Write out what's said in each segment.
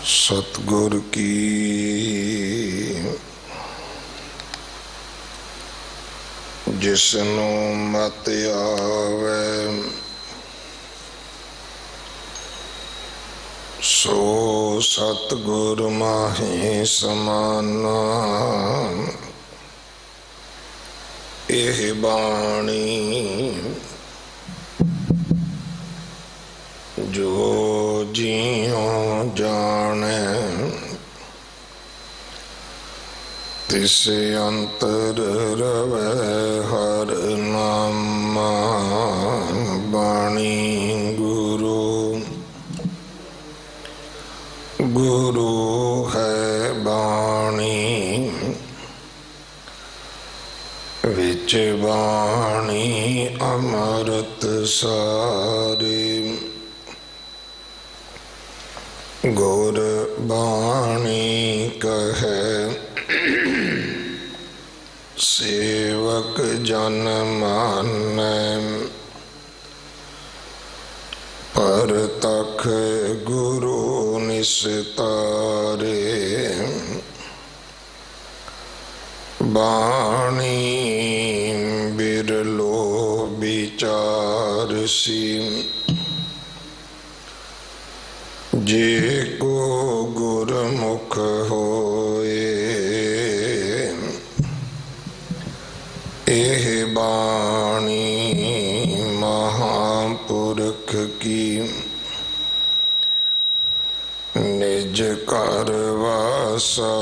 सतगुर की जिसनु मत आवे सो सतगुर माहि समाना। एह बाणी जो जियों जाने तिस अंतर रवै हर नामा। बाणी गुरु गुरु है बाणी विच बाणी अमृत सारे। गुर बाणी कहे सेवक जन मानै। परतख गुरु निस्तारे। बाणी बिरलो विचारसी जे को गुरमुख होए। एह बाणी महापुरख की निज कर वासा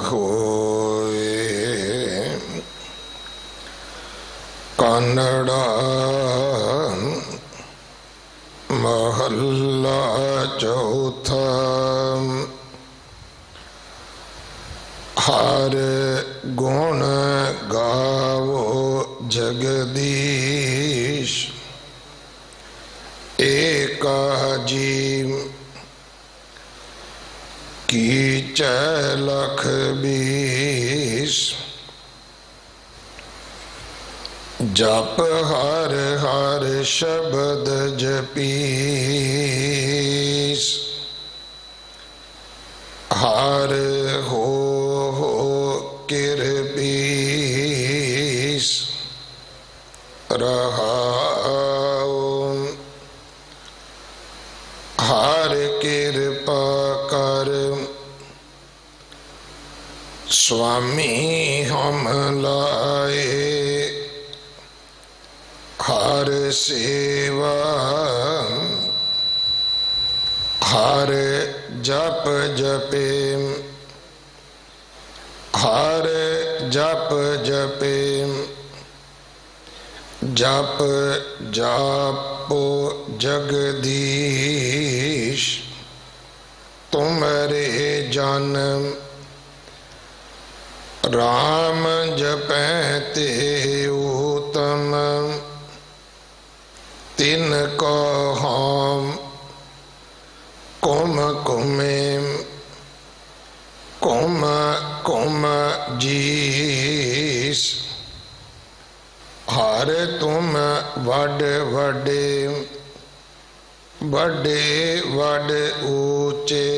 होए। कानड़ा महल्ला चौथा। हर गुण गावो जगदीश। एका जी कीचै लख बीस। जप हर हर शब्द जपीस। हर हो किरपीस रहाओ। हर कृपा कर स्वामी हम लाए। हर सेवा हर जप जपे। हर जप जपे जप जापो जगदीश। तुमरे जन्म राम जपैते उत्तम। तिन को हम कुम कुमे कुम कुम जीस। हर तुम वड वडे वडे वड ऊंचे।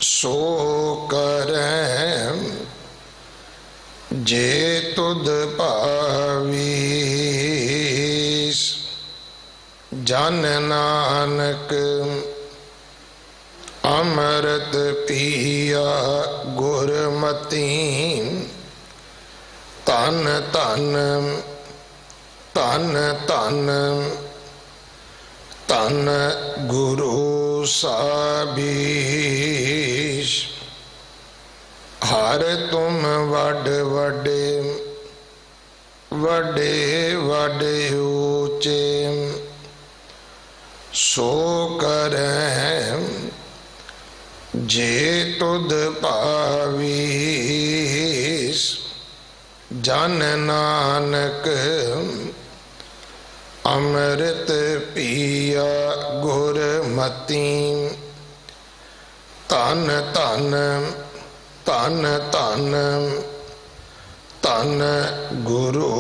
सो करें जे तुद पावीस। जन नानक अमृत पिया गुरमती। तन तन तन तन तन गुरु साबीश। हर तुम वड वडे वडे वडे ऊंचे। सो करें जे तुद पावीस। जन नानक अमृत पिया गुरमती। तन तन तन तन तन गुरु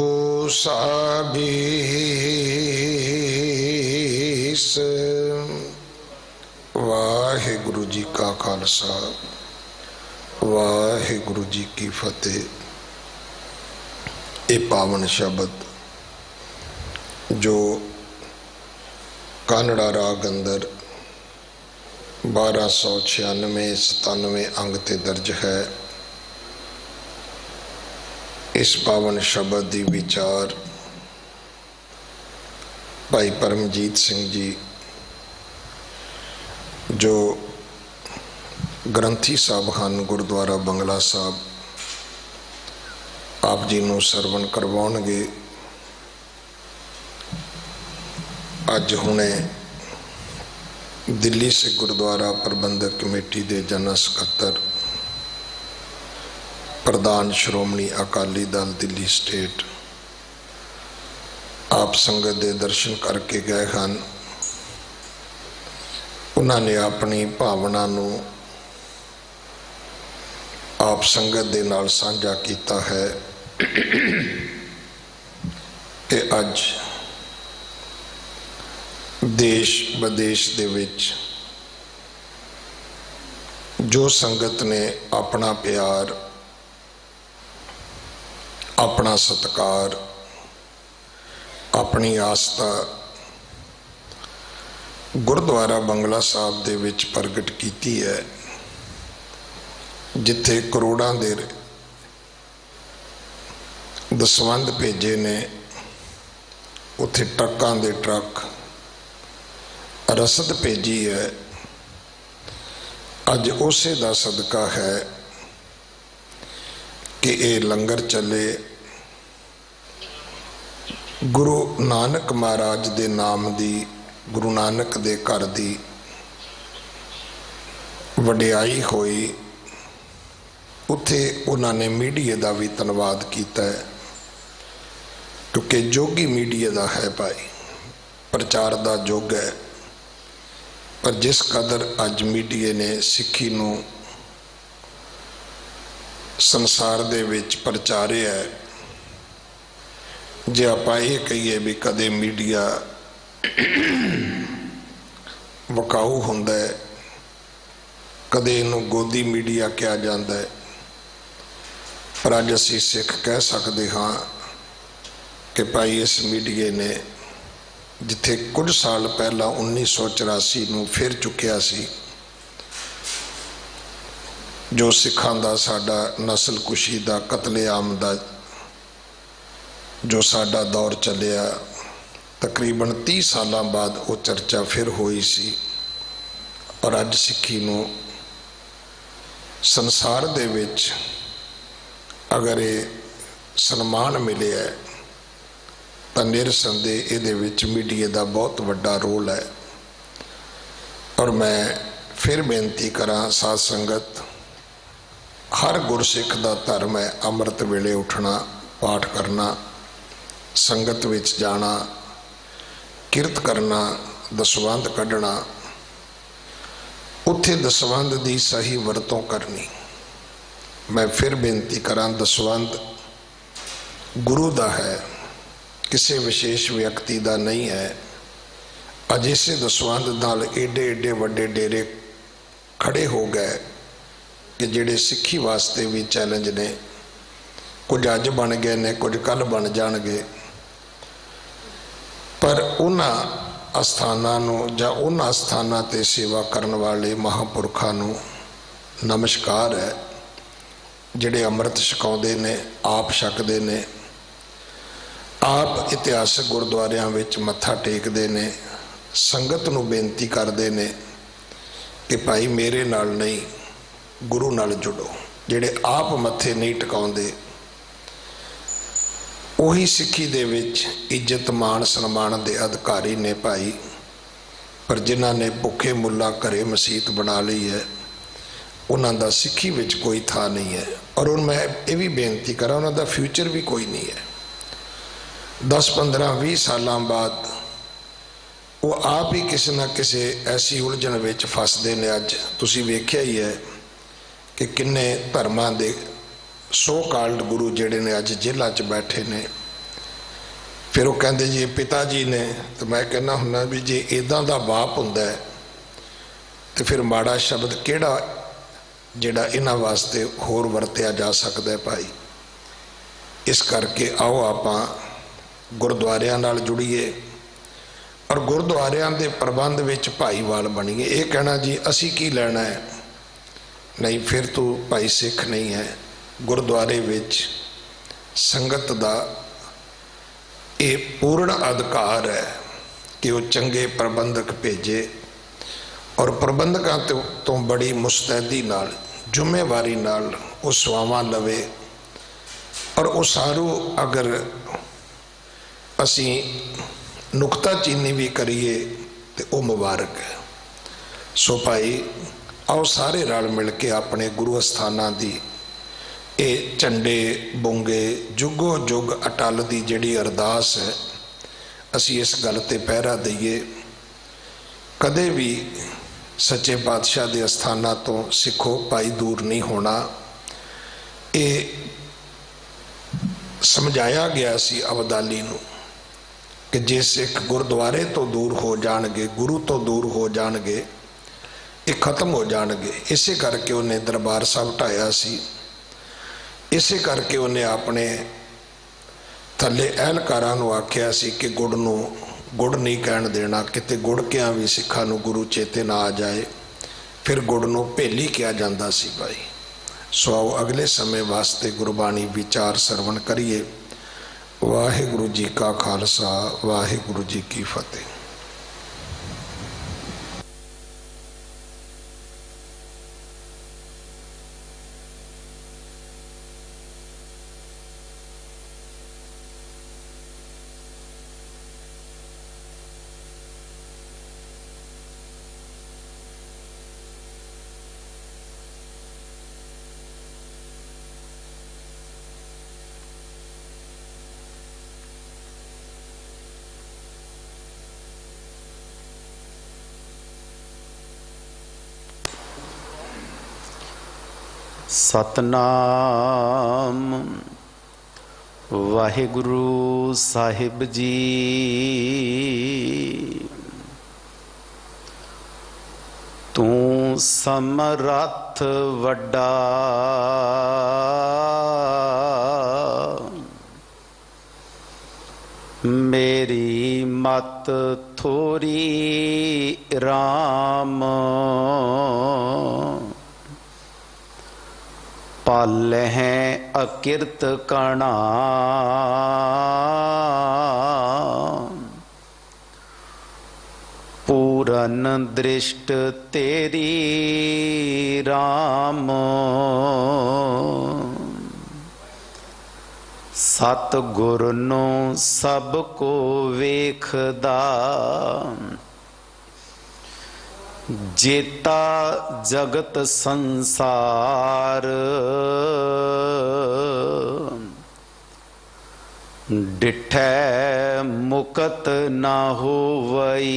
साबीस। वाहिगुरु। जी का खालसा वाहिगुरु जी की फतेह। ये पावन शब्द जो कानड़ा राग अंदर 1296-97 अंग ते दर्ज है। इस पावन शब्द की विचार भाई परमजीत सिंह जी जो ग्रंथी साहब हैं गुरुद्वारा बंगला साहब आप जी नूं सरवण करवाउणगे। अज हुणे दिल्ली से गुरुद्वारा प्रबंधक कमेटी के जनरल सकत्तर प्रधान श्रोमणी अकाली दल दिल्ली स्टेट आप संगत के दर्शन करके गए हैं। उन्होंने अपनी भावना नूं आप संगत दे नाल साझा किया है कि अज देश विदेश दे विच जो संगत ने अपना प्यार अपना सत्कार अपनी आस्था गुरुद्वारा बंगला साहब दे विच प्रगट की है, जिथे करोड़ों दे दसवंध भेजे ने उथे ट्रकों के ट्रक रसद भेजी है। अज उसे दा सदका है कि ये लंगर चले गुरु नानक महाराज दे नाम दी गुरु नानक दे घर दी वडियाई होई। उथे उन्होंने मीडिया का भी धन्यवाद किया है क्योंकि जोगी मीडिया का है भाई, प्रचार का युग है। पर जिस कदर अज मीडिया ने सिक्खी नूं संसार दे विच प्रचारिया है, जे आपां ये कहीए भी कदे मीडिया वकाऊ हुंदा है, कदे इनू गोदी मीडिया कहा जाता है। पर अज असीं सिख कह सकते हाँ कि भाई इस मीडिया ने जिथे कुछ साल पहला 1984 नूं फिर चुकिया सी, जो सिखां दा साडा नस्ल कुशी दा कतलेआम दा जो साडा दौर चलिया, तकरीबन 30 साल बाद वो चर्चा फिर हुई सी। और अज सिक्खी नूं संसार दे विच अगर ये सन्मान मिले है तो निरसंदेह इहदे विच मीडिया का बहुत वड्डा रोल है। और मैं फिर बेनती करा साध संगत, हर गुरसिख का धर्म है अमृत वेले उठना, पाठ करना, संगत विच जाना, किरत करना, दसवंध कढ़ना, उत्थे दसवंध की सही वरतों करनी। मैं फिर बेनती करा दसवंध गुरु का है, किसी विशेष व्यक्ति का नहीं है। अज इसे दसवंध नाल एडे एडे वड्डे डेरे खड़े हो गए कि जिहड़े सिक्खी वास्ते भी चैलेंज ने। कुछ अज बन गए ने, कुछ कल बन जाणगे। पर उन्हां अस्थानां नूं जां उन्हां अस्थानां ते सेवा करन वाले महापुरखां नूं नमस्कार है, जिहड़े अमृत छकाउंदे ने, आप छकदे ने, आप इतिहासक गुरुद्वारियां विच मत्था टेकदे ने, संगत नूं बेनती करदे ने कि भाई मेरे नाल नहीं गुरु नाल जुड़ो। जिहड़े आप मत्थे नहीं टिकाउंदे उही सिक्खी दे विच इज्जत मान सन्मान दे अधिकारी ने भाई। पर जिन्हां ने भुखे मुल्लां घरे मसीत बना ली है, उन्हां दा सिक्खी विच कोई था नहीं है। और हुण मैं ये भी बेनती करा, उन्हां दा फ्यूचर भी कोई नहीं है। 10-15-20 साल बाद वो आप ही किसी ना किसी ऐसी उलझन विच फसदे ने। अज तुसीं वेख्या ही है कि किन्ने धर्मां दे सो काल्ड गुरु जिहड़े ने अज जेलां च बैठे ने। फिर वो कहते जी पिता जी ने, तो मैं कहना हुन्ना भी जे इदां दा बाप हुंदा है तो फिर माड़ा शब्द किहड़ा जिहड़ा इन्हां वास्ते होर वरतिया जा सकदा है भाई। इस करके आओ आपां गुरुद्वारियां नाल जुड़ीए और गुरुद्वारियां दे प्रबंध विच भाईवाल बणीए। ये कहना जी असी की लैना है, नहीं फिर तू भाई सिख नहीं है। गुरुद्वारे विच संगत दा ये पूर्ण अधिकार है कि वो चंगे प्रबंधक भेजे और प्रबंधकों तो बड़ी मुस्तैदी नाल जिम्मेवारी नाल वो सवावां लवे और वो सारू अगर असी नुकताचीनी भी करिए तो वो मुबारक है। सो भाई आओ सारे रल मिल के अपने गुरु अस्थानां दी ये झंडे बोंगे जुगो जुग अटल दी जिहड़ी अरदास है असी इस गल ते पहरा दईए। कदे भी सच्चे पातशाह के अस्थानां तो सिखो भाई दूर नहीं होना। ये समझाया गया सी अबदाली नूं कि जे सिख गुरुद्वारे तो दूर हो जाणगे, गुरु तो दूर हो जाणगे, ये खत्म हो जाणगे। इसे करके उन्हें दरबार साहब ढाया सी, इसे करके उन्हें अपने थले अहलकारां नूं आख्या सी कि गुड़ नूं गुड़ नहीं कहण देना, किते गुड़ किया भी सिखां नूं गुरु चेते ना आ जाए, फिर गुड़ नूं भेली किया जांदा सी भाई। सो आओ अगले समय वास्ते गुरबाणी विचार सरवण करिए। वाहिगुरु जी का खालसा, वाहिगुरु जी की फतेह। सतनाम वाहिगुरु साहिब जी। तू समरथ वड्डा मेरी मत थोरी राम पाल हैं अकिरत कणा पूरन दृष्ट तेरी राम सतगुर नो सब को वेखदा जेता जगत संसार डिठै मुकत ना होवई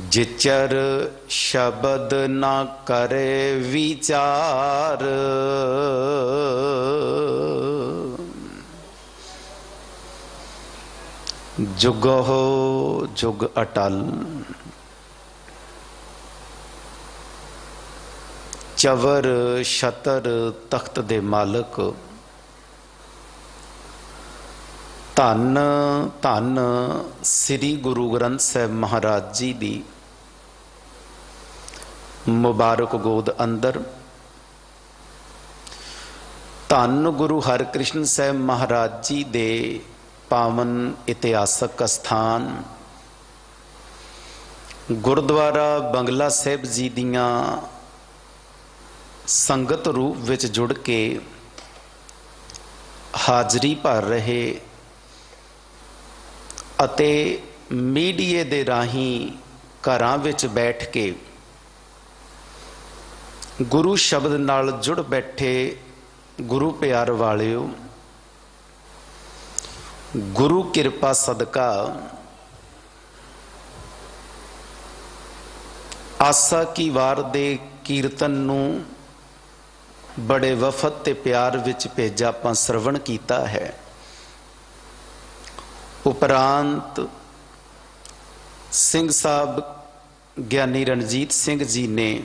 जिचर शब्द ना करे विचार जुग हो जुग अटल चवर छतर तख्त दे मालक धन धन श्री गुरु ग्रंथ साहिब महाराज जी दी मुबारक गोद अंदर धन गुरु हरकृष्ण साहिब महाराज जी दे पावन इतिहासक स्थान गुरुद्वारा बंगला साहिब जी दियां संगत रूप विच जुड़ के हाजरी भर रहे अते मीडिए दे राही घरां विच बैठ के गुरु शब्द नाल जुड़ बैठे गुरु प्यार वालिओ, गुरु कृपा सदका आसा की वार दे कीर्तन नूं बड़े वफद ते प्यार विच भेजा आपां सरवण कीता है। उपरांत ਸਿੰਘ ਸਾਹਿਬ ਗਿਆਨੀ ਰਣਜੀਤ ਸਿੰਘ ਜੀ ਨੇ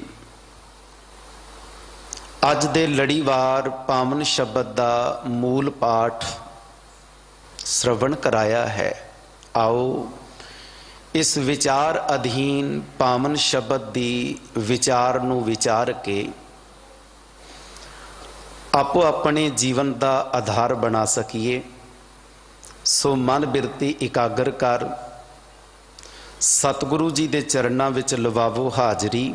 ਅੱਜ ਦੇ ਲੜੀਵਾਰ ਪਾਵਨ ਸ਼ਬਦ ਦਾ ਮੂਲ ਪਾਠ श्रवण कराया है। आओ इस विचार अधीन पावन शब्द दी विचार नू विचार के आपो अपने जीवन का आधार बना सकीए। सो मन बिरती इकागर कर सतगुरु जी दे चरणां विच लवावो हाजरी।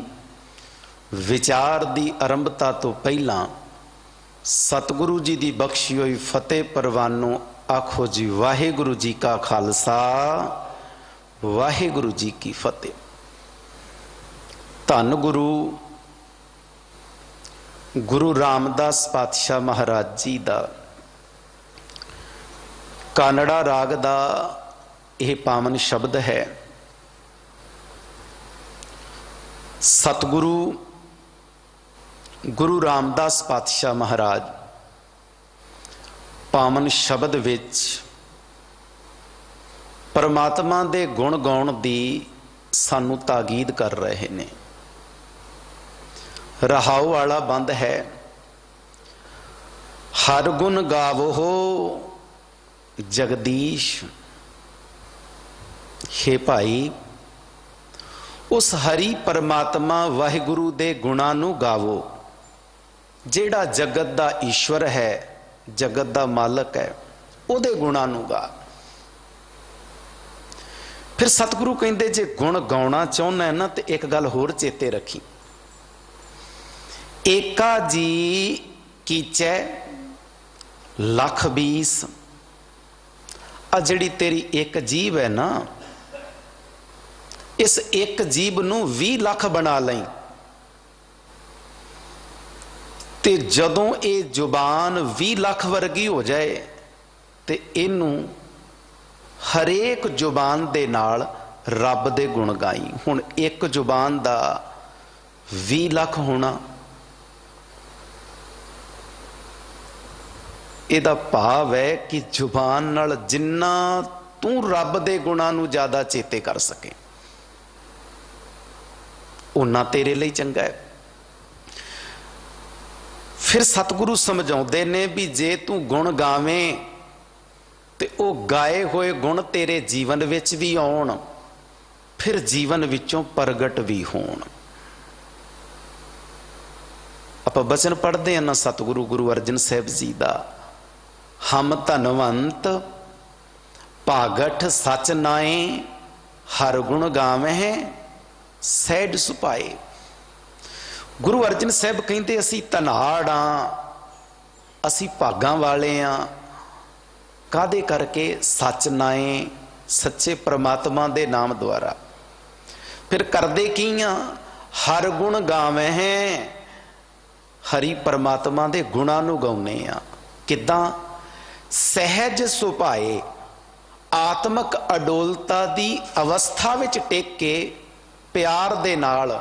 विचार दी आरंभता तो पहला सतगुरु जी दी बख्शी होई फतेह परवानो आखो जी वाहेगुरु जी का खालसा वाहेगुरु जी की फतेह। धन गुरु रामदास पातशाह महाराज जी दा कानड़ा राग दा यह पावन शब्द है। सतगुरु गुरु रामदास पातशाह महाराज पावन शब्द विच परमात्मा दे गुण गाउण दी सानू ताकीद कर रहे ने। रहाऊ वाला बंद है, हर गुण गावो हो जगदीश। हे भाई उस हरि परमात्मा वाहिगुरु दे गुणां नू गावो जेड़ा जगत दा ईश्वर है, जगत दा मालक है, उहदे गुणां नू गा। फिर सतगुरु कहंदे जे गुण गाउणा चाहुंदा है ना तो एक गल होर चेते रखी, एका जी कीचै लख बीस। आ जिहड़ी तेरी एक जीभ है ना, इस एक जीभ नू 20 लाख बना लई ते जदों ये जुबान 20 लाख वर्गी हो जाए ते इनू हरेक जुबान दे नाल रब दे गुण गाई। हुण एक जुबान दा 20 लाख होना, इहदा भाव है कि जुबान नाल जिन्ना तू रब दे गुणां नू ज्यादा चेते कर सके उन्ना तेरे लिए चंगा है। फिर सतगुरु समझाउंदे ने भी जे तू गुण गावें ते ओ गाए हुए गुण तेरे जीवन विच भी आउण, फिर जीवन विचों प्रगट भी होण। आपां बचन पढ़दे हैं ना सतगुरु गुरु अर्जन साहिब जी दा, हम धनवंत भागठ सच नाए हर गुण गावें सैड सुपाए। गुरु अर्जन साहब कहते असी धनाड़ हाँ, असी भागां वाले हाँ। कादे करके? सच नाए सच्चे परमात्मा दे नाम द्वारा। फिर करदे की हाँ? हर गुण गावें हैं, हरि परमात्मा दे गुणां नूं गाउने आ। किदां? सहज सुभाए आत्मक अडोलता दी अवस्था विच टेक के प्यार दे नाल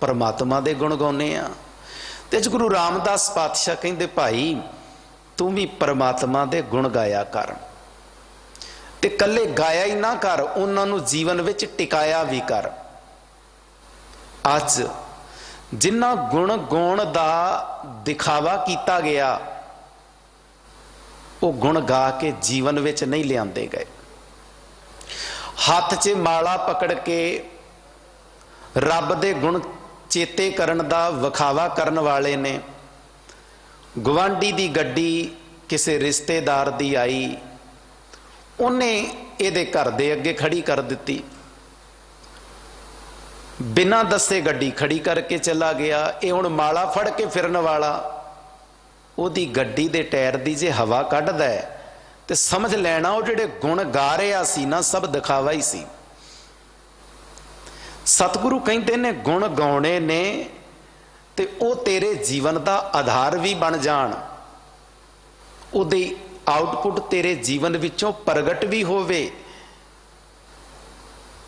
परमात्मा दे गुण गाउने आ। ते गुरु रामदास पातशाह कहंदे भाई तू भी परमात्मा दे गुण गाया कर, ते कल्ले गाया ही ना कर, उन्हां नूं जीवन विच टिकाया भी कर। अज जिन्हां गुण गाउण दा दिखावा कीता गया वो गुण गा के जीवन विच नहीं लिआंदे गए। हाथ 'च माला पकड़ के रब दे गुण चेते करन दा विखावा करन वाले ने। गुआंढी दी गड्डी किसी रिश्तेदार दी आई, उन्हें इहदे घर दे अगे खड़ी कर दिती, बिना दसे गड्डी खड़ी करके चला गया। ये हुण माला फड़ के फिरन वाला ओदी गड्डी दे टायर दी जे हवा कढ़दा है ते समझ लेना वो जिहड़े गुण गा रहा सी ना सब दिखावा ही सी। सतगुरु कहते ने गुण गाने ने ते ओ तेरे जीवन का आधार भी बन जान, उहदी आउटपुट तेरे जीवन विचों प्रगट भी होवे।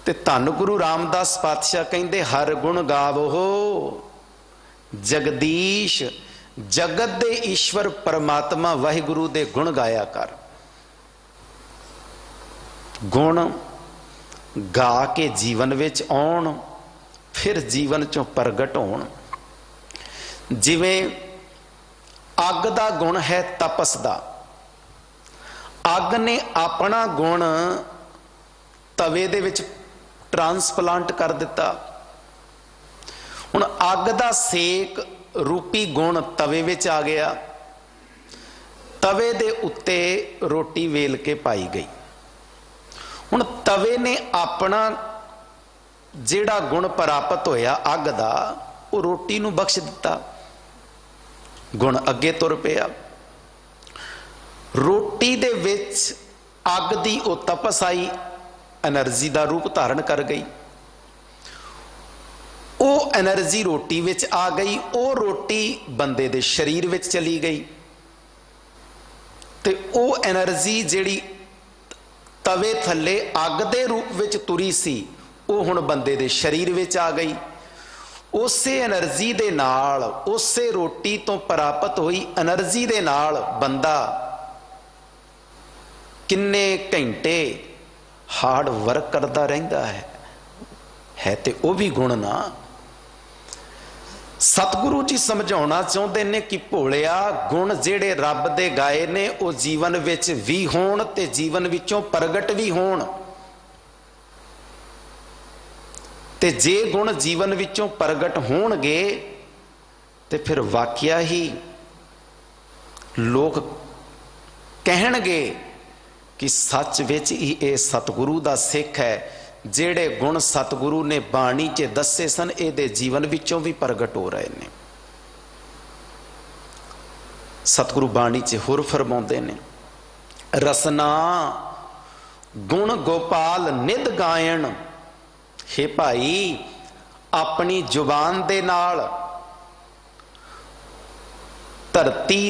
ते धन गुरु रामदास पातशाह कहते हर गुण गावो जगदीश, जगत दे ईश्वर परमात्मा वाहिगुरु दे गुण गाया कर। गुण ਗਾ के जीवन विच आउण, फिर जीवन चों प्रगट होण। जिवें अग दा गुण है तपस दा, अग ने अपना गुण तवे दे विच ट्रांसप्लांट कर दिता। हुण अग दा सेक रूपी गुण तवे विच आ गया, तवे दे उत्ते रोटी वेल के पाई गई। हुण तवे ने अपना जिहड़ा गुण प्राप्त होया अग दा, वो रोटी नूं बख्श दिता, गुण अगे तुर पिया। रोटी दे विच अग दी वो तपस आई, एनर्जी दा रूप धारण कर गई। वो एनर्जी रोटी विच आ गई, वो रोटी बंदे दे शरीर विच चली गई, ते वो एनर्जी जिहड़ी तवे थले अग दे रूप विच तुरी सी, वो हुण बंदे दे शरीर विच आ गई। उसे एनर्जी दे नाल, उसे रोटी तो प्राप्त हुई एनर्जी दे नाल बंदा किन्ने घंटे हार्ड वर्क करता रहिंदा है ते वो भी गुण ना। सतगुरु जी समझाउणा चाहुंदे ने कि भोलिया गुण जिहड़े रब दे गाए ने वो जीवन विच भी होण ते जीवन विचों प्रगट भी होण। ते जे गुण जीवन विचों प्रगट होणगे ते फिर वाकिया ही लोग कहणगे कि सच विच ही ये सतगुरु दा सिख है। जेड़े गुण सतगुरु ने बाणी च दसे सन, ये जीवन विचों भी प्रगट हो रहे ने। सतगुरु बाणी च होर फरमाउंदे ने, रसना गुण गोपाल निध गायन। हे भाई, अपनी जुबान दे नाल धरती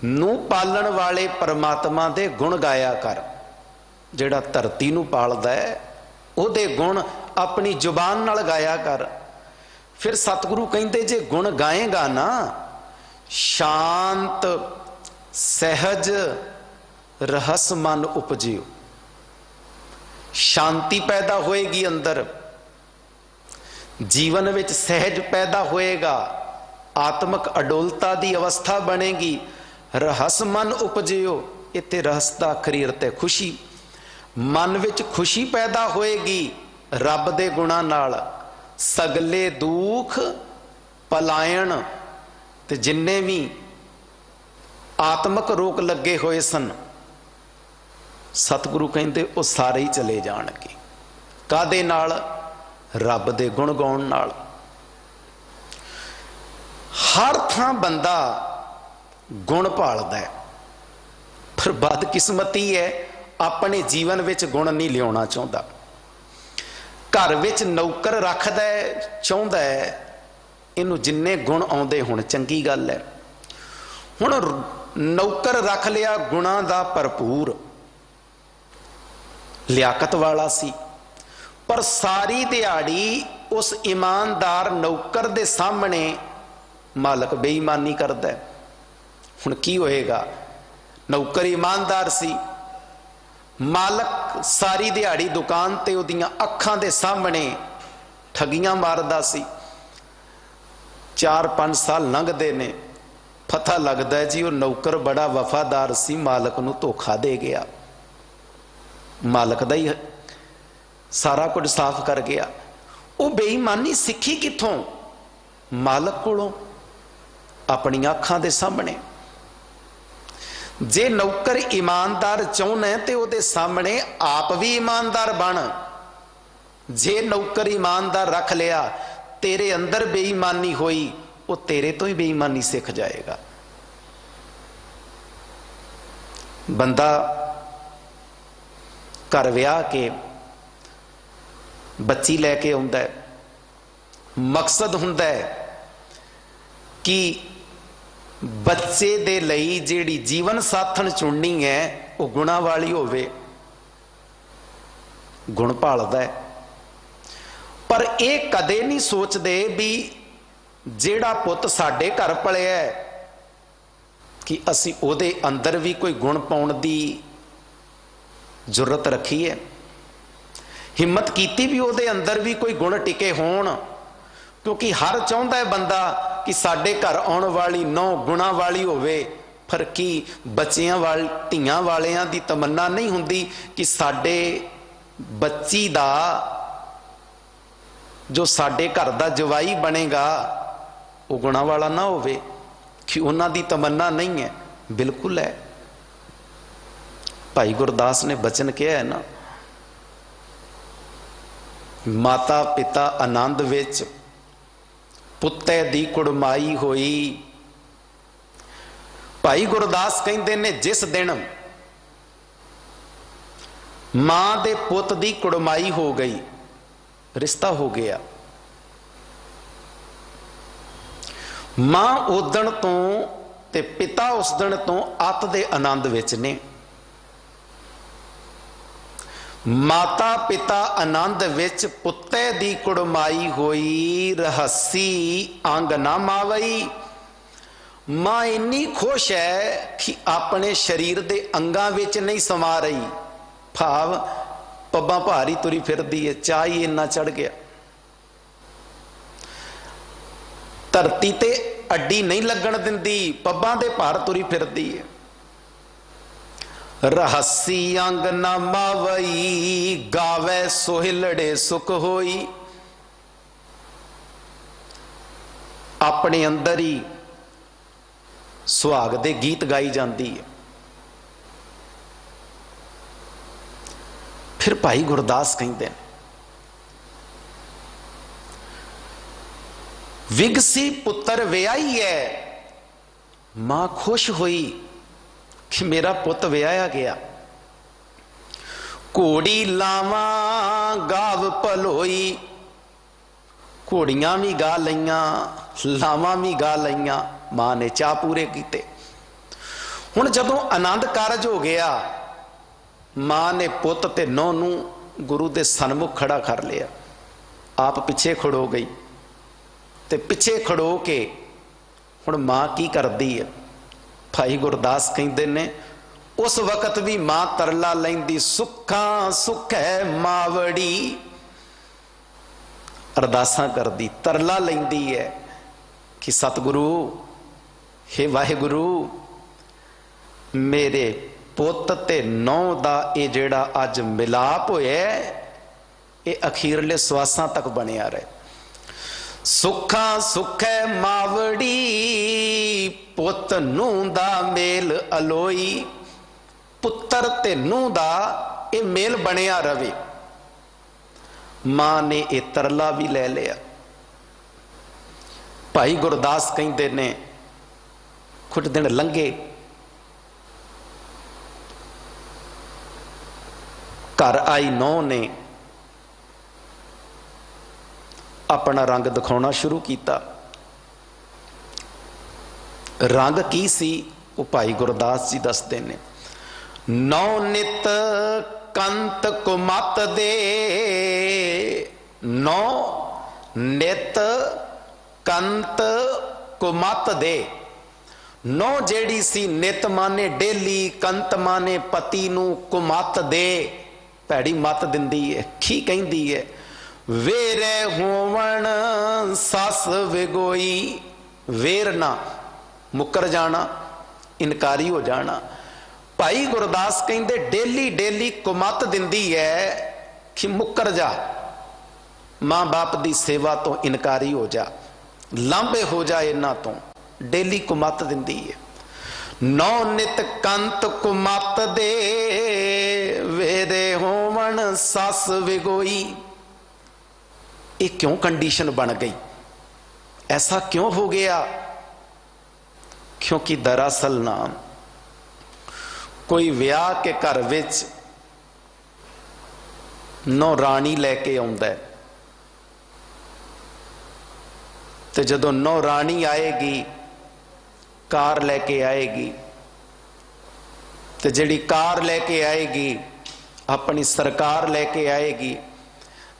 नूं पालण वाले परमात्मा दे गुण गाया कर। जिहड़ा धरती नूं पालदा है ਉਹਦੇ गुण अपनी जुबान नाल गाया कर। फिर सतगुरु कहते जे गुण गाएगा ना, शांत सहज रहस मन उपजियो। शांति पैदा होएगी अंदर, जीवन विच सहज पैदा होएगा, आत्मक अडोलता दी अवस्था बनेगी। रहस मन उपजियो, इत्थे रहस दा अखरी अर्थ है खुशी। मन विच खुशी पैदा होएगी रब दे गुणां नाल। सगले दुख पलायन, ते जिन्ने भी आत्मक रोग लगे हुए सन, सतगुरु कहते वो सारे ही चले जाणगे। कादे नाल? रब दे गुण गाउण नाल। हर थां बंदा गुण भालदा है, पर बदकिस्मती है अपने जीवन विच गुण नहीं लियाउणा चाहुंदा। घर विच नौकर रखदा है, चाहुंदा है इनू जिन्ने गुण आउंदे हुण चंगी गल है। हुण नौकर रख लिया गुणां दा भरपूर, लियाकत वाला सी, पर सारी दिहाड़ी उस ईमानदार नौकर दे सामने मालक बेईमानी करदा है। हुण की होएगा? नौकर ईमानदार सी, मालक सारी दिहाड़ी दुकान ते उहदियां अखां दे सामने ठगियां मारदा सी। 4-5 साल लंघदे ने, पता लगदा है जी वो नौकर बड़ा वफादार सी, मालक नूं धोखा दे गया, मालक दा ही सारा कुछ साफ कर गया। वो बेईमानी सीखी किथों? मालक कोलों, अपनी अखां दे सामने। जे नौकर ईमानदार चाहुंदा है तो उहदे सामने आप भी ईमानदार बन। जे नौकर ईमानदार रख लिया, तेरे अंदर बेईमानी होई, वो तेरे तो ही बेईमानी सीख जाएगा। बंदा घर विआह के बच्ची लैके आउंदा है, मकसद हुंदा है कि बच्चे दे लई जिहड़ी जीवन साथन चुननी है वो गुणा वाली होवे, गुण भालदा है। पर यह कदे नहीं सोचते भी जिहड़ा पुत साडे घर पलिया है कि असी उहदे अंदर भी कोई गुण पाउण दी जुर्रत रखी है। हिम्मत कीती भी ਉਹਦੇ अंदर भी कोई गुण टिके होण, क्योंकि हर चाहुंदा है बंदा कि साडे घर आउण वाली नौ गुणा वाली होवे। पर की बच्चियां वाल धियां वालियां दी तमन्ना नहीं हुंदी कि साडे बच्ची दा जो साडे घर दा जवाई बनेगा वो गुणा वाला ना होवे? कि उन्हां दी तमन्ना नहीं है? बिल्कुल है। भाई गुरदास ने बचन किया है ना, माता पिता आनंद विच पुत्ते दी कुड़माई होई। भाई गुरदास कहते ने जिस दिन मां दे पुत दी कुड़माई हो गई, रिश्ता हो गया, मां उदण तो ते पिता उस दिन तो अत दे आनंद विच ने। माता पिता आनंद विच पुत्ते दी कुड़माई होई, रहसी अंग ना मावई। मां इन्नी खुश है कि अपने शरीर दे अंगां विच नहीं समा रही। भाव पब्बा भारी तुरी फिरदी है, चाह ही इन्ना चढ़ गया, धरती ते अड्डी नहीं लगन दिंदी, पब्बा दे भार तुरी फिरदी है। रहसी अंग न मावई, गावे सोहिलड़े सुख होई। अपने अंदर ही सुहाग दे गीत गाई जाती है। फिर भाई गुरदास कहते हैं, विगसी पुत्र व्याई है। मां खुश हुई कि मेरा पुत व्याया गया। घोड़ी लावा गाव भलोई, घोड़ियां भी गा लईयां, लावां भी गा लईयां, मां ने चाह पूरे किते। हुण जदों आनंद कारज हो गया, मां ने पुत ते नौं नूं गुरु दे सन्मुख खड़ा कर लिया। आप पिछे खड़ो गई ते पिछे खड़ो के हुण मां की करदी है? भाई गुरदास कहते ने उस वक्त भी मां तरला लैंदी, सुखा सुख है मावड़ी। अरदासां करदी, तरला लैंदी है कि सतगुरु हे वाहिगुरु, मेरे पुत ते नौ दा ये जेड़ा अज मिलाप होया ये अखीरले स्वासां तक बनिया रहे। सुखा सुख है मावड़ी, पुत नूं दा मेल अलोई। पुत्र ते नूं दा ये मेल बनिया रवे। मां ने यह तरला भी ले लिया। भाई गुरदास कहते ने कुछ दिन लंघे, घर आई नौ ने अपना रंग दिखाना शुरू किया। रंग की सी वो भाई गुरदास जी दसते ने, नौ नित कंत कुमत दे। नौ नित कंत कुमत दे। नौ जेड़ी सी नित माने डेली, कंत माने पति नू, कुमत दे भैड़ी मत दिंदी है। की कहती है? वेरे होवण सस विगोई। वेर ना मुकर जाना, इनकारी हो जाना। भाई गुरदास कहते डेली डेली कुमत दिंदी है कि मुकर जा, मां बाप की सेवा तो इनकारी हो जा, लांबे हो जा इन्हां तो। डेली कुमत दिंदी है। नौ नित कंत कुमत दे, वेरे होवण सस विगोई। ये क्यों कंडीशन बन गई? ऐसा क्यों हो गया? क्योंकि दरअसल ना कोई ब्याह के घर विच नौ राणी लैके आउंदा है, तो जदों नौ राणी आएगी, कार लैके आएगी, तो जिहड़ी कार लैके आएगी अपनी सरकार लैके आएगी,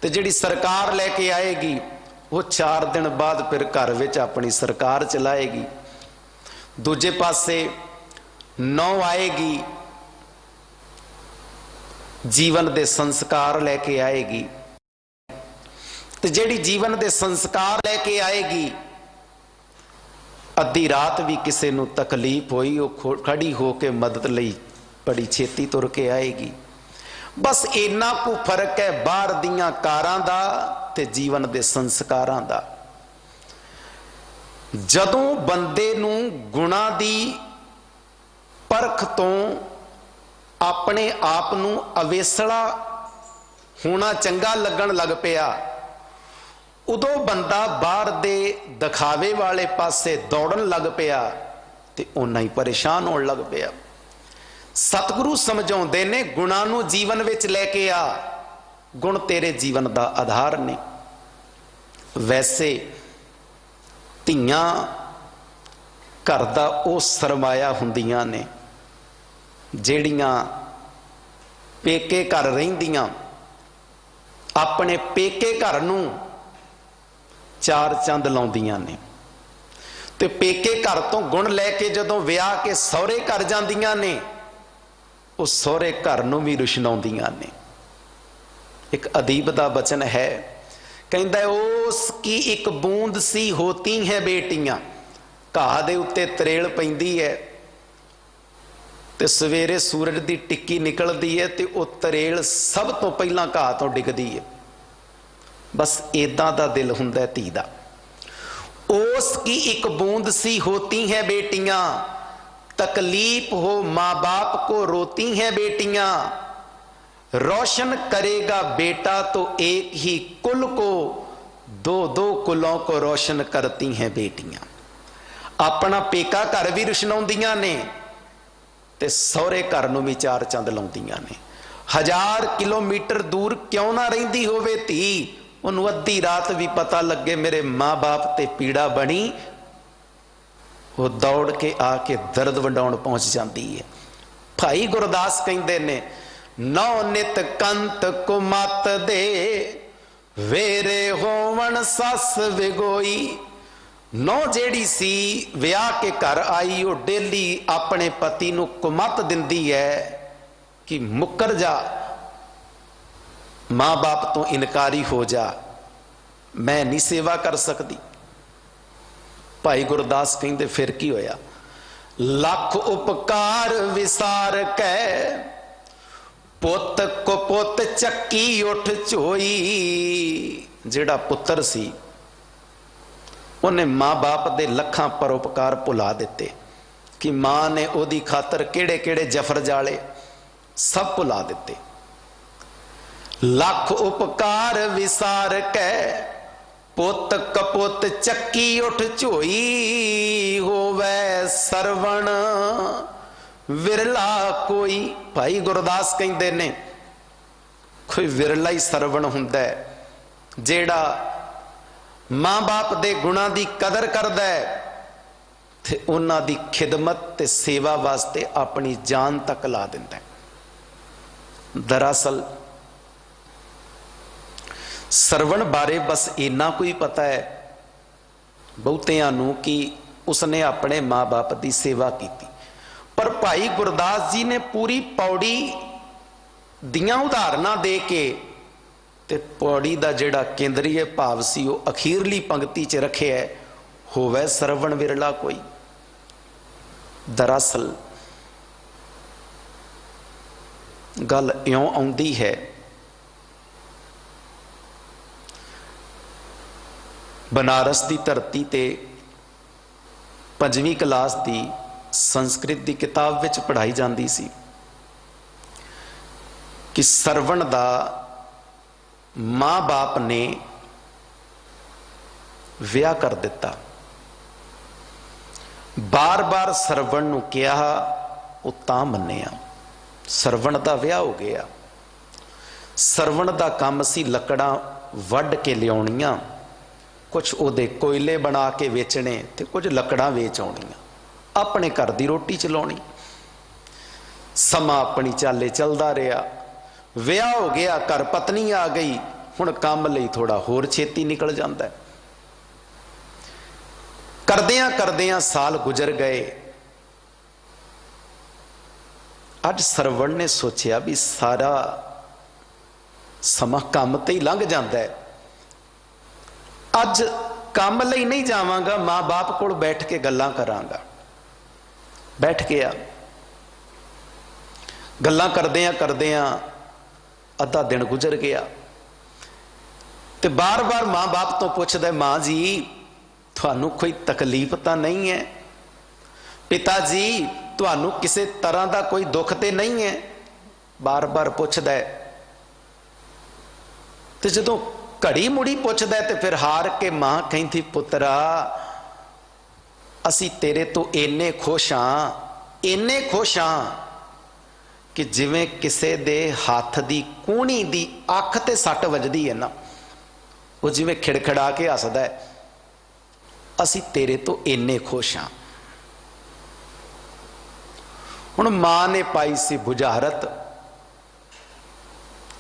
तो जिहड़ी सरकार लैके आएगी वो 4 दिन बाद फिर घर विच अपनी सरकार चलाएगी। दूजे पासे नौ आएगी, जीवन दे संस्कार लैके आएगी। ते जेड़ी जीवन दे संस्कार लैके आएगी, अद्धी रात भी किसी नूं तकलीफ होई वो खड़ी होके मदद लई बड़ी छेती तुर के आएगी। बस इन्ना को फर्क है बाहर दियां कारां दा ते जीवन दे संस्कारां दा। जदों बंदे नूं गुणां दी परख तो अपने आप नूं अवेसला होना चंगा लगन लग पिया, उदों बंदा बाहर दे दिखावे वाले पासे दौड़न लग पिया ते उन्ना ही परेशान होने लग पिया। सतगुरु समझाउंदे ने गुणां नूं जीवन विच लैके आ, गुण तेरे जीवन दा आधार ने। वैसे धीआं घर दा ओ सरमाया हुंदियां ने ਜਿਹੜੀਆਂ पेके घर रहिंदियां अपने पेके घर नूं चार चंद लाउंदियां ने ते पेके घर तो गुण लैके जदों विआह के सहुरे घर जांदियां ने उस सहुरे घर नूं भी रुशनाउंदियां ने। एक अदीब दा बचन है, कहंदा उसकी एक बूंद सी होती है बेटियां। घाह दे उत्ते तरेल पैंदी है ते सवेरे सूरज की टिक्की निकलती है तो वह तरेल सब तो पहला घाह तो डिगदी है। बस इदां दा दिल हुंदा है धी दा। उसकी एक बूंद सी होती हैं बेटियां, तकलीफ हो माँ बाप को रोती हैं बेटियां। रोशन करेगा बेटा तो एक ही कुल को, दो दो कुलों को रोशन करती हैं बेटियां। अपना पेका घर भी रुशनाउंदियां ने ते सहुरे घर नूं भी चार चंद लाउंदियां ने। 1000 किलोमीटर दूर क्यों ना रहिंदी होवे धी, उन्होंने अद्धी रात भी पता लगे मेरे माँ बाप ते पीड़ा बनी, वो दौड़ के आके दर्द वंडाउण पहुंच जाती है। भाई गुरदास कहंदे ने नौ नित कंत को मत दे, वेरे होवन सस विगोई। नौ जेड़ी सी विआह के घर आई वो डेली अपने पति नूं कुमत दिंदी है कि मुकर जा, मां बाप तो इनकारी हो जा, मैं नहीं सेवा कर सकती। भाई गुरदास कहंदे फिर की होया, लख उपकार विसार कै, पुत को पुत चक्की उठ चोई। जेड़ा पुत्र सी उन्हें माँ बाप दे लखां परोपकार भुला दिते कि मां ने ओदी खातर केड़े केड़े जफर जाले सब भुला दिते। लख उपकार विसार कै, पुत कपुत चक्की उठ चोई। होवे सरवण विरला कोई। भाई गुरदास कहंदे ने कोई विरला ही सरवण हुंदा है जेड़ा मां बाप दे गुणां दी कदर करदा है ते उन्हां दी खिदमत ते सेवा वास्ते अपनी जान तक ला दिंदा है। दरअसल सरवण बारे बस इन्ना कोई पता है बहुतियां नूं कि उसने अपने मां बाप की सेवा की, पर भाई गुरदास जी ने पूरी पौड़ी दियां उदाहरणां दे के ते पौड़ी दा जिहड़ा केंद्रीय भाव सी वो अखीरली पंक्ति च रखे है, होवे सरवण विरला कोई। दरअसल गल इयों आउंदी है, बनारस की धरती ते 5वीं क्लास की संस्कृत की किताब विच पढ़ाई जाती सी कि सरवण दा मां बाप ने विआह कर दिता। बार बार सरवण नूं कहा वो तां मन्निया। सरवण दा विआह हो गया। सरवण दा काम सी लकड़ां वढ के लियाउणियां, कुछ उहदे कोयले बना के वेचने ते कुछ लकड़ां वेच आउणियां, अपने घर दी रोटी चलाउणी। समा अपनी चाले चलदा रहा। विआह हो गया, घर पत्नी आ गई, हुण काम लई थोड़ा होर छेती निकल जाता है। करदियां करदियां साल गुजर गए। अज सरवण ने सोचा भी सारा समा काम ते ही लंघ जाता है। अज काम लई नहीं जावांगा, मां बाप कोल बैठ के गल्लां करांगा। बैठ गया, गल्लां करदियां अद्धा दिन गुजर गया ते बार बार मां बाप तो पुछदा, मां जी थानू कोई तकलीफ तो नहीं है? पिता जी थानू किसी तरह का कोई दुख तो नहीं है? बार बार पुछदा है। ते जदों घड़ी मुड़ी पुछदा है ते फिर हार के मां कहती, पुत्रा असी तेरे तो इन्ने खुश हाँ कि जिवें किसे दे हाथ दी कूहनी दी अख ते सट वजदी है ना, वो जिवें खिड़खड़ा के हसदा है, असी तेरे तो इन्ने खुश हाँ। हुण मां ने पाई सी बुझारत,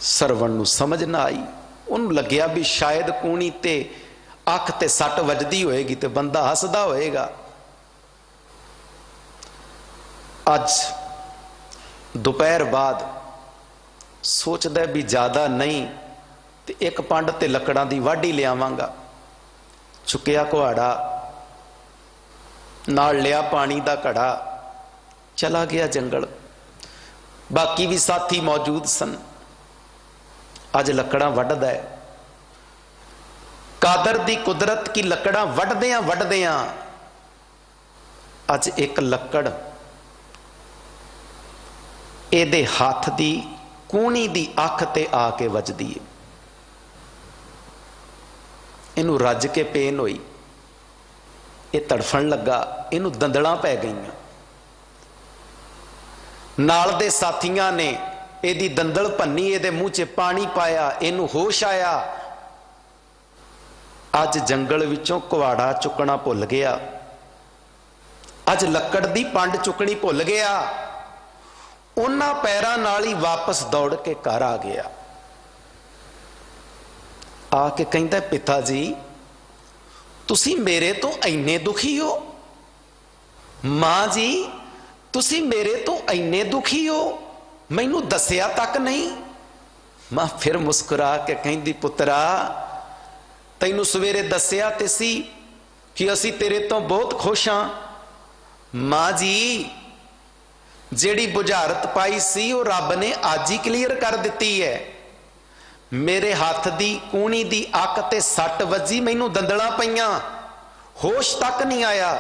सरवण नूं समझ ना आई। उन्होंने लग्या भी शायद कूहनी ते अख ते सट वजदी होएगी तो बंदा हसदा होएगा। अज दोपहर बाद सोचदा भी ज्यादा नहीं तो एक पंड ते लकड़ां दी वाढी लियावांगा। चुकिया कुहाड़ा, नाल लिया पानी दा घड़ा, चला गया जंगल। बाकी भी साथी मौजूद सन। अज लकड़ां वढदा है। कादर दी कुदरत की लकड़ां वढदियां अज एक लकड़ एदे हाथ दी कूहनी दी अख ते आके वजदी है। इनू रज के पेन हुई, ये तड़फन लगा, इनू दंदलां पै गईयां। नाल दे साथियां ने एदी दंदल भन्नी, एदे मूँह च पानी पाया, इनू होश आया। अज जंगल विचों कुहाड़ा चुकना भुल गया, अज लकड़ दी पंड चुकनी भुल गया। उन्हां पैरां नाल ही वापस दौड़ के घर आ गया। आके कहंदा, पिता जी तुसी मेरे तो इन्ने दुखी हो? मां जी तुसी मेरे तो इन्ने दुखी हो, मैनू दसिया तक नहीं? मां फिर मुस्कुरा के कहंदी, पुत्रा तैनू सवेरे दसिया ते सी कि असी तेरे तो बहुत खुश हाँ। मां जी जेड़ी बुझारत पाई सी वो रब ने आज ही क्लीयर कर दी है। मेरे हाथ दी कूहनी दी अख ते सट वजी, मैनू दंदलां पईयां, होश तक नहीं आया।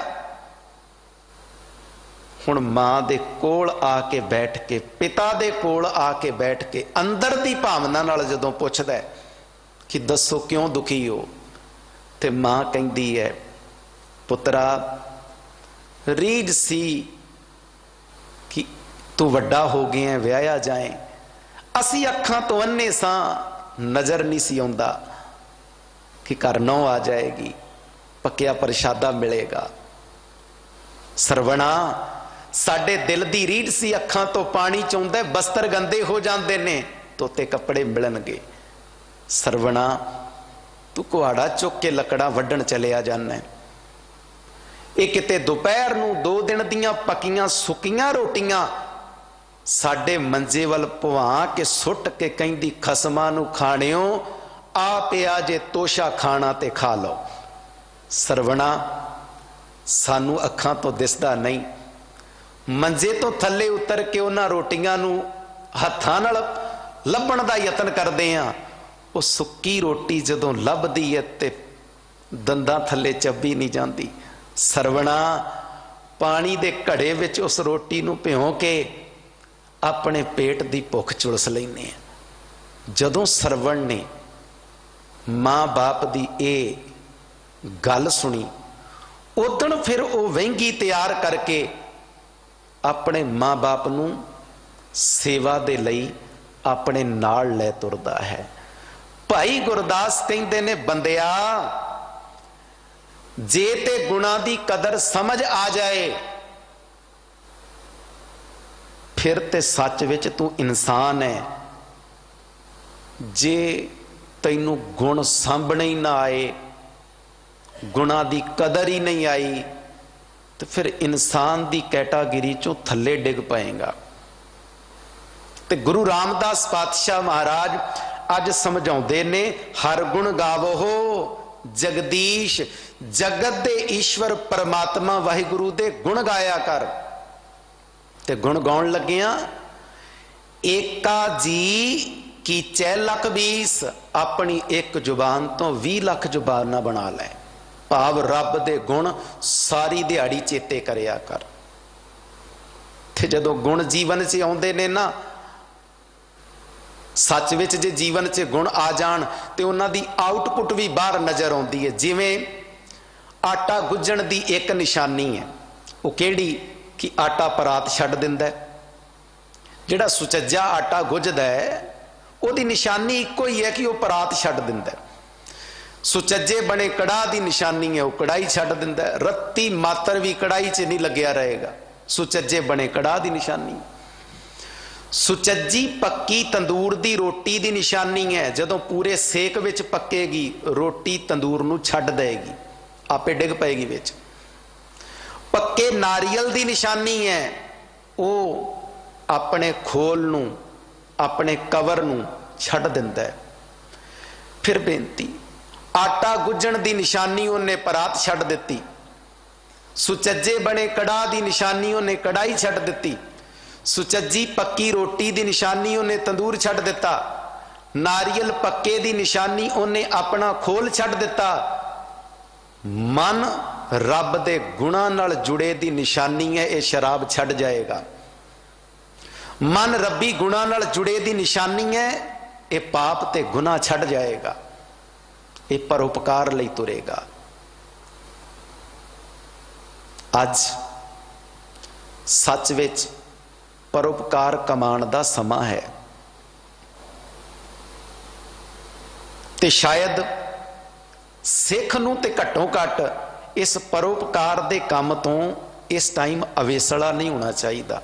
हुण मां दे कोल आके बैठ के, पिता दे कोल आके बैठ के अंदर दी भावना नाल जदों पुछदा है कि दसो क्यों दुखी हो, ते मां कहंदी है, पुत्रा रीझ सी कि तू वड्डा हो गया, व्याया जाए। असी अखां तो अन्ने सां, नजर नहीं सी आउंदा कि घर नौ आ जाएगी, पक्या प्रशादा मिलेगा। सरवणा साडे दिल दी रीढ़ सी, अखां तो पानी चौंदा, बस्तर गंदे हो जाते ने, तोते कपड़े मिलणगे। सरवणा तू कुहाड़ा चुक के लकड़ा वड्डण चलिया जाना। ये किते दोपहर नूं 2 दिन दियां पकियां सुकियां रोटियां साडे मंजे वल पवा के सुट के कहंदी, खसमां नूं खाणिओ आ पिया जे तोशा खाना ते खा लो। सरवणा सानू अखां तो दिसदा नहीं, मंजे तो थले उतर के उन्हां रोटियां नूं हत्थां नाल लभण दा यतन करदे आ। वो सुक्की रोटी जदों लभदी है ते दंदां थले चबी नहीं जाती। सरवणा पानी दे घड़े विच उस रोटी नूं भिओं के अपने पेट दी भुख चुलस लैने। जदों सरवण ने मां बाप दी ये गल सुनी, उदण फिर वो वहिंगी तैयार करके अपने मां बाप नूं सेवा दे लई अपने नाल लै तुरदा है। भाई गुरदास कहंदे ने, बंदिया जे ते गुणा दी कदर समझ आ जाए फिर ते सच विच तू इंसान है। जे तैनू गुण सांभणे ही ना आए, गुणा दी कदर ही नहीं आई, तो फिर इंसान दी कैटागिरी चों थले डिग पाएगा। ते गुरु रामदास पातशाह महाराज अज समझाउंदे ने हर गुण गावो जगदीश, जगत दे ईश्वर परमात्मा वाहिगुरु दे गुण गाया कर। ते गुण गाउण लगिया एका जी की 6 लाख 20, अपनी एक जुबान तो 20 लाख जुबाना बना लै। भाव रब दे गुण सारी दिहाड़ी चेते करया कर। ते जदों गुण जीवन च आउंदे ने ना, सच विच जे जीवन च गुण आ जाण ते उन्हां दी आउटपुट भी बाहर नज़र आउंदी है। जिवें आटा गुज्जण दी एक निशानी है, वो किहड़ी कि आटा परात छड्ड दिंदा है। जिहड़ा सुचज्जा आटा गुज्जदा है उहदी निशानी इक्को ही है कि वह परात छड्ड दिंदा है। सुचज्जे बने कड़ाह दी निशानी है, वह कड़ाही छड्ड दिंदा है। रत्ती मात्र भी कड़ाही च नहीं लग्या रहेगा, सुचज्जे बने कड़ाह दी निशानी। सुचज्जी पक्की तंदूर दी रोटी दी निशानी है, जदों पूरे सेक विच पक्केगी रोटी तंदूर नूं छड्ड देगी, आपे डिग पेगी विच। पक्के नारियल दी निशानी है, वो अपने खोल नूं अपने कवर नूं छड्ड दिंदा है। फिर बेनती, आटा गुज्जण दी निशानी उन्हें परात छड्ड दित्ती, सुचज्जे बने कड़ाह दी निशानी उन्हें कड़ाही छड्ड दित्ती, सुचज्जी पक्की रोटी दी निशानी उन्हें तंदूर छड्ड दिता, नारियल पक्के दी निशानी उन्हें अपना खोल छड्ड दिता। मन रब दे गुणां नाल जुड़े दी निशानी है, ये शराब छड्ड जाएगा। मन रब्बी गुणां नाल जुड़े दी निशानी है, ये पाप ते गुनाह छड्ड जाएगा, ये परोपकार लई तुरेगा। अज सच विच परोपकार कमाण दा समा है, ते शायद सिख नूं ते घट्टों घट इस परोपकार दे काम तो इस टाइम अवेसला नहीं होना चाहिए।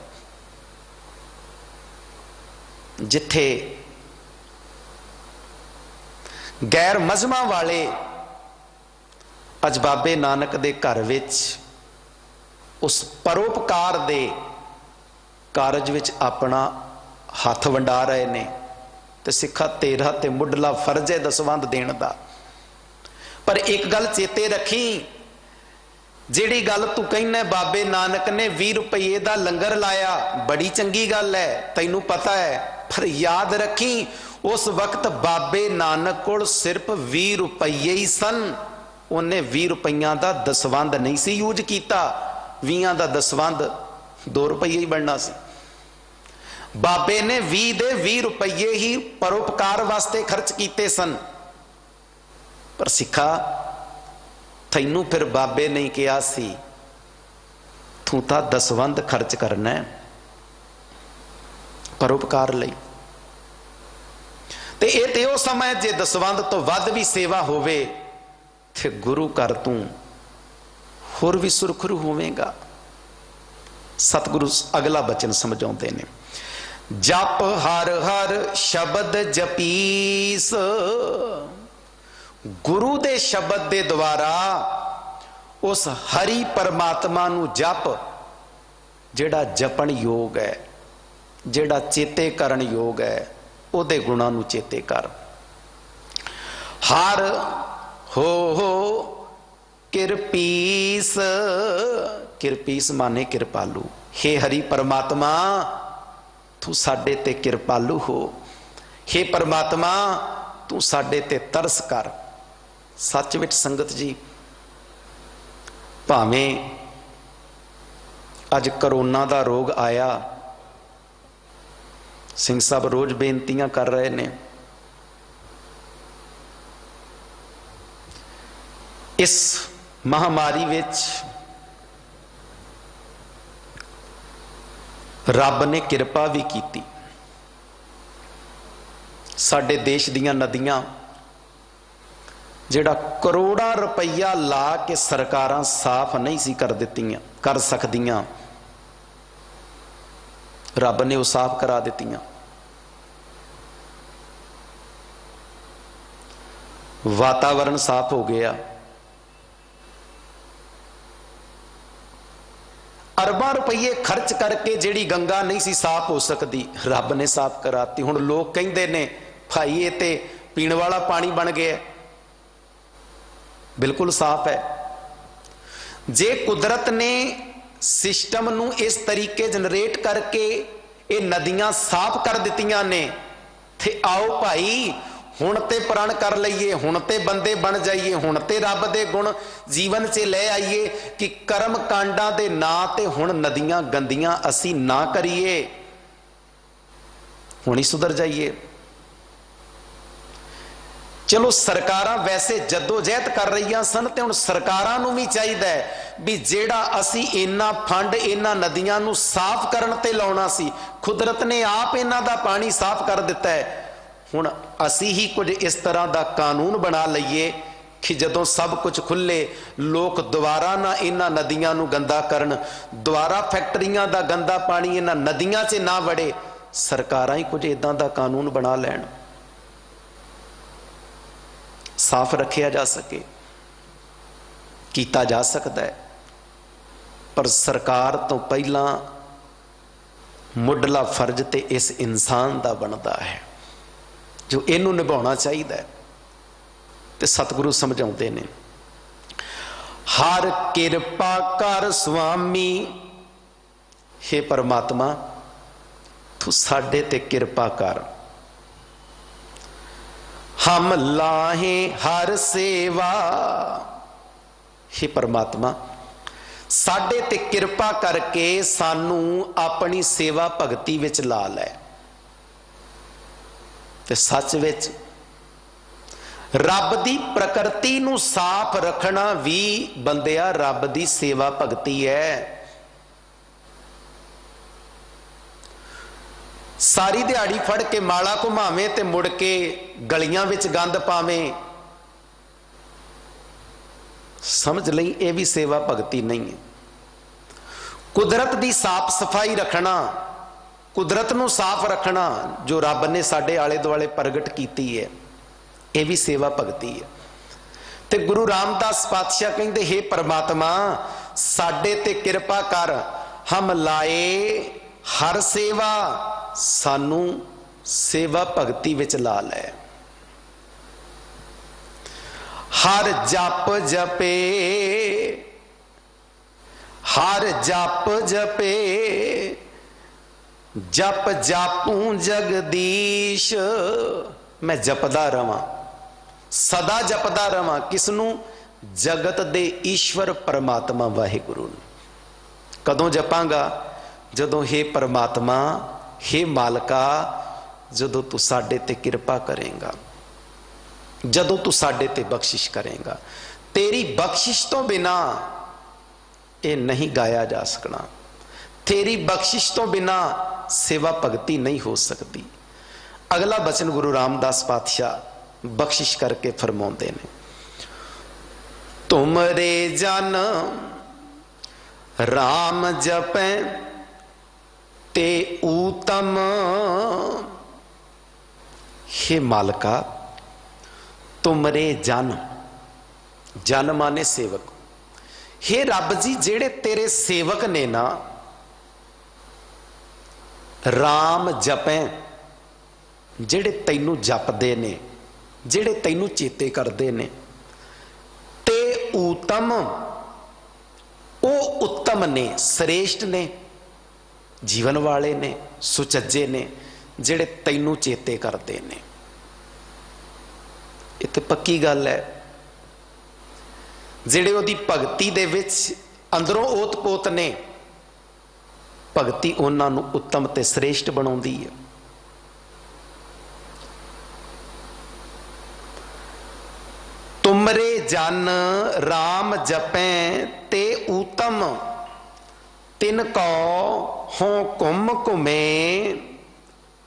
जिथे गैर मजहबां वाले अज बाबे नानक दे घर विच उस परोपकार दे कारज विच अपना हथ वंडा रहे ने, ते सिखा तेरा ते मुढ़ला फर्ज है दसवंध देण दा। पर एक गल चेते रखी, जिहड़ी गल तू कहना बाबे नानक ने 20 रुपये का लंगर लाया, बड़ी चंगी गल है, तैनू पता है, पर याद रखी उस वक्त बाबे नानक कोल सिर्फ 20 रुपये ही सन। उन्हें 20 रुपया का दसवंध नहीं सी यूज किया, 20 का दसवंध 2 रुपये ही बनना सी। बाबे ने 20 दे 20 रुपये ही परोपकार वास्ते खर्च किए सन। पर सिखा तैनू फिर बाबे नहीं कहा सी तू तो दसवंध खर्च करना है परोपकार लई। ते ये तो समय जे दसवंध तो वध भी सेवा होवे ते गुरु घर तू होर भी सुरखरू होवेगा। सतगुरु अगला बचन समझाते ने, जप हर हर शब्द जपीस। गुरु दे शब्द दे द्वारा उस हरि परमात्मा नू जप, जेड़ा जपन योग है, जेड़ा चेते करन योग है, उहदे गुणां नू चेते कर। हर हो किरपीस, किरपीस माने कृपालु। हे हरि परमात्मा तू साडे ते कृपालु हो, हे परमात्मा तू साडे ते तरस कर। सच विच संगत जी, भावें अज करोना दा रोग आया, सिंह साहब रोज बेनतियां कर रहे ने, इस महामारी विच रब ने कृपा भी की। साडे देश दियां नदियां जिहड़ा करोड़ा रुपया ला के सरकारां साफ नहीं सी कर सकदियां, रब ने वो साफ करा दित्तियां। वातावरण साफ हो गया। अरबां रुपये खर्च करके जिहड़ी गंगा नहीं सी साफ हो सकती, रब ने साफ कराती। हुण लोग कहंदे ने भाई ये तो पीने वाला पानी बन गया, बिल्कुल साफ है। जे कुदरत ने सिस्टम नू इस तरीके जनरेट करके ये नदियां साफ कर दित्तियां ने, थे आओ भाई हुण ते प्रण कर लईए, हुण ते बंदे बन जाइए, हुण ते रब दे गुण जीवन च ले आइए कि कर्म कांडां दे नां ते हुण नदियां गंदियां असी ना करिए, हुण ही सुधर जाइए। चलो सरकारां वैसे जद्दोजहद कर रही सन, ते हुण सरकारां नूं भी चाहिदा है भी जेड़ा असी इन्ना फंड इन्हां नदियां नूं साफ करन ते लाउणा सी, कुदरत ने आप इन्हां दा पानी साफ कर दिता है, हुण असी ही कुछ इस तरह का कानून बना लईए कि जदों सब कुछ खुले लोग दोबारा ना इन्हां नदियां नूं गंदा करन, दोबारा फैक्ट्रियां दा गंदा पानी इन्हां नदियां च ना वड़े, सरकारां ही कुछ इदां दा कानून बना लैण, साफ रखिया जा सके, कीता जा सकता है। पर सरकार तो पहला मुढ़ला फर्ज ते इस इंसान का बनता है जो इनू निभाना चाहिए। ते सतगुरु समझाते ने, हर किरपा कर स्वामी, हे परमात्मा तू साडे ते किरपा कर, हम लाहे हर सेवा, हे परमात्मा साडे ते किरपा करके सानू अपनी सेवा भगती विच ला लै। ते सच विच रब दी प्रकृति नू साफ रखना भी बंदिया रब दी सेवा भगती है। सारी दिहाड़ी फड़ के माला घुमावे ते मुड़ के गलियां विच गंद पावे, समझ लई ये भी सेवा भगती नहीं है। कुदरत दी साफ सफाई रखना, कुदरत नू साफ रखना जो रब ने साडे आले दुआले प्रगट कीती है, यह भी सेवा भगती है। ते गुरु रामदास पातशाह कहते, हे परमात्मा साडे ते किरपा कर, हम लाए हर सेवा, सानू सेवा भगती विच ला लै। हर जप जपे, हर जप जपे, जप जापूं जगदीश, मैं जपदा रवां, सदा जपदा रवां, किसनू? जगत दे ईश्वर परमात्मा वाहिगुरु। कदों जपांगा? जदों हे परमात्मा, हे मालका, जदों तू साडे ते किरपा करेगा, जदों तू साडे ते बख्शिश करेगा। तेरी बख्शिश तो बिना ये नहीं गाया जा सकना, तेरी बख्शिश तो बिना सेवा भगती नहीं हो सकती। अगला बचन गुरु रामदास पातशाह बख्शिश करके फरमाते ने, तुमरे जन राम जपै ते ऊतम, हे मालका तुमरे जन, जन माने सेवक, हे रब जी जेड़े तेरे सेवक ने ना, राम जपै, जेड़े तैनू जपदे ने, जेड़े तैनू चेते करदे ने, ते ऊतम, ओ उत्तम ने, श्रेष्ठ ने, जीवन वाले ने, सुचज्जे ने, जेड़े तैनू चेते करते ने। ये तो पक्की गल है, जेड़े ओदी भगती दे विच अंदरों ओत पोत ने, भगती उन्हां नू उत्तम ते श्रेष्ठ बनाउंदी है। तुमरे जन राम जपै ते ऊतम, तिन को हों कुम कुमे,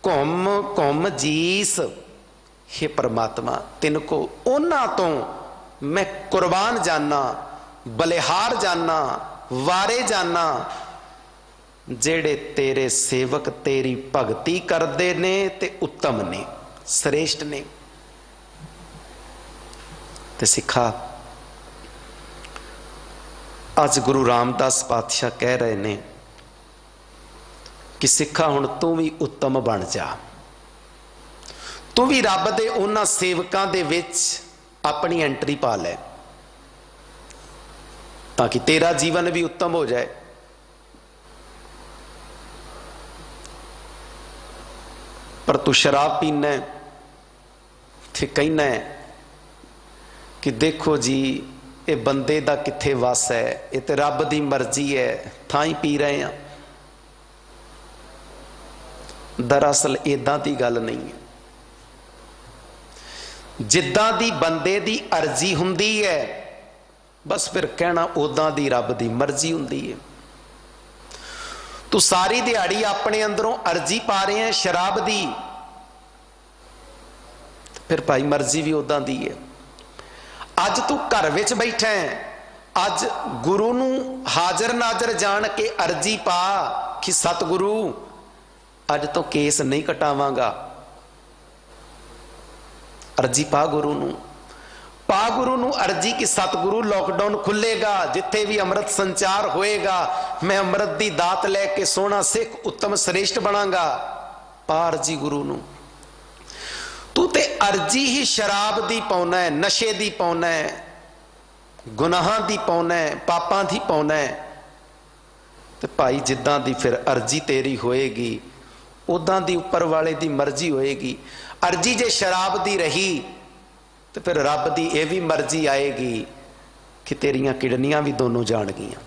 कुम कुम जीस, हे परमात्मा तिनको उन्हां तो मैं कुर्बान जाना, बलिहार जाना, वारे जाना, जेड़े तेरे सेवक तेरी भगती करते ने ते उत्तम ने, श्रेष्ठ ने। ते सिखा अज गुरु रामदास पातशाह कह रहे ने कि सिखा हुण तू भी उत्तम बन जा, तू भी रब दे उन्हां सेवकां दे विच अपनी एंट्री पा लै, ताकि तेरा जीवन भी उत्तम हो जाए। पर तू शराब पीना है ते कहना है कि देखो जी ये बंदे दा किथे वस है, ये तो रब दी मर्जी है, तां ही पी रहे हैं। दरअसल इदां दी गल नहीं है। जिद्दां दी बंदे दी अर्जी हुंदी है, बस फिर कहना उदां दी रब दी मर्जी हुंदी है। तू सारी दिहाड़ी अपने अंदरों अर्जी पा रहे हैं शराब दी, फिर भाई मर्जी भी उदां दी है। अज तू घर विच बैठा है, अज गुरु नू हाजर नाजर जान के अर्जी पा कि सतगुरु अज तो केस नहीं कटावांगा। अर्जी पा गुरु नू, पा गुरु नू अर्जी कि सतगुरु लॉकडाउन खुलेगा, जिथे भी अमृत संचार होएगा मैं अमृत दी दात लैके सोना सिख उत्तम श्रेष्ठ बनांगा। पा अर्जी गुरु नू। तू ते अर्जी ही शराब दी पाउना है, नशे दी पाउना है, गुनाहां दी पाउना है, पापां दी पाउना है। ते भाई जिद्दां दी फिर अर्जी तेरी होएगी, उदां दी उपर वाले दी मर्जी होएगी। अर्जी जे शराब दी रही तो फिर रब दी यह भी मर्जी आएगी कि तेरियां किडनियां भी दोनों जान गियां,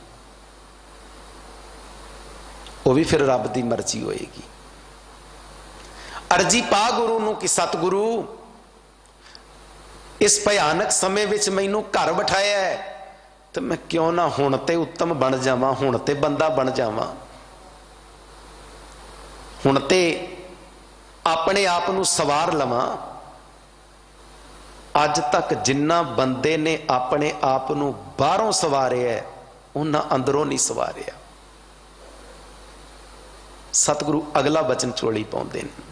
वो भी फिर रब दी मर्जी होएगी। अर्जी पा गुरु नू कि सतगुरु इस भयानक समय विच मैनू घर बिठाया है, तो मैं क्यों ना हुण ते उत्तम बन जावां, हुण ते बंदा बन जावां, हुण ते अपने आप नू सवार लवां। अज तक जिन्ना बंदे ने अपने आप नू बाहरों सवारिया है, उन्हां अंदरों नहीं सवारिया। सतगुरु अगला बचन चोली पाउंदे ने,